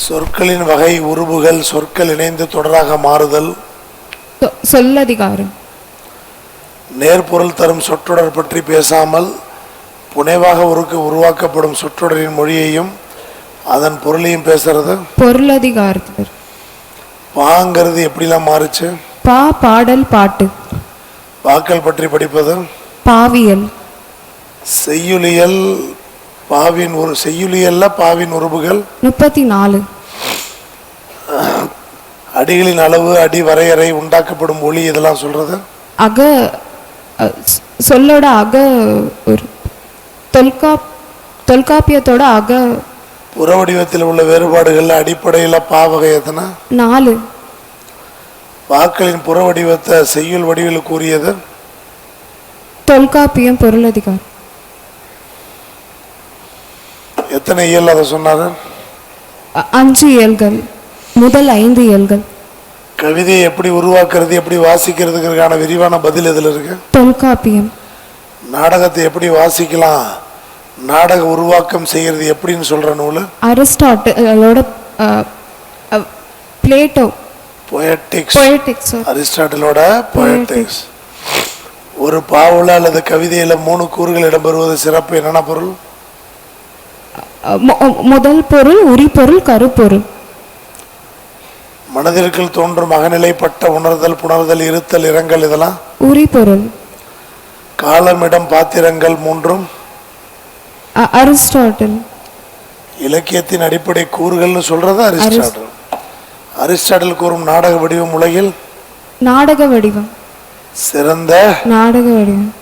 சொற்களின் வகை, உருபுகள், சொற்கள் இணைந்து தொடராக மாறுதல். சொல்லதிகாரம். நேர்பொருள் தரும் சொற்றொடர் பற்றி பேசாமல் புனைவாக உருவாக்கப்படும் சொற்றொடரின் மொழியையும் அதன் பொருளையும் பேசுறது பொருளதிகாரத்தில். பாங்கிறது எப்படிலாம் மாறுச்சு? பா பாடல் பாட்டு. பாக்கள் பற்றி படிப்பது பாவியல். செய்யுளியல் செய்யுளியல்ல பாவின் உருபுகள் 34. அடிகளின் அளவு, அடி வரையறை, உண்டாக்கப்படும் ஒளி, இதெல்லாம் சொல்றது அக சொல்லோட அக ஒரு தொல்காப்பியத்தோட அக. புற வடிவத்தில் உள்ள வேறுபாடுகள் அடிப்படையில் பாவகை எத்தனை? 4. பாக்களின் புற வடிவத்தை செய்யுள் வடிவில் கூறியது தொல்காப்பியம் பொருளதிகாரம். எத்தனை இயல் அதை சொன்னாரு? 5 இயல்கள், முதல் 5 இயல்கள். கவிதையை எப்படி உருவாக்குறது, எப்படி வாசிக்கிறதுக்கான விரிவான பதில் எதுல இருக்கு? தொல்காப்பியம். நாடகத்தை எப்படி வாசிக்கலாம், நாடக உருவாக்கம் செய்யறது எப்படின்னு சொல்ற நூல் அரிஸ்டாட்டிலோட பிளேட்டோ பொயட்டிக்ஸ். அரிஸ்டாட்டிலோட பொயட்டிக்ஸ். ஒரு பாவுல அல்லது கவிதையில 3 கூறுகள் இடம்பெறுவது சிறப்பு. என்னென்ன பொருள்? முதல் பொருள் உரிபொருள், கருப்பொருள். மனதிற்குள் தோன்றும் அகநிலைப்பட்ட உணர்தல், புணர்தல், இருத்தல், இரங்கல், இதெல்லாம் உரிபொருள். காலம், இடம், பாத்திரங்கள் 3 அரிஸ்டாட்டில். இலக்கியத்தின் அடிப்படை கூறுகள்னு சொல்றது அரிஸ்டாட்டில். அரிஸ்டாட்டில் கூறும் நாடக வடிவம் உலகில் நாடக வடிவம், சிறந்த நாடக வடிவம்.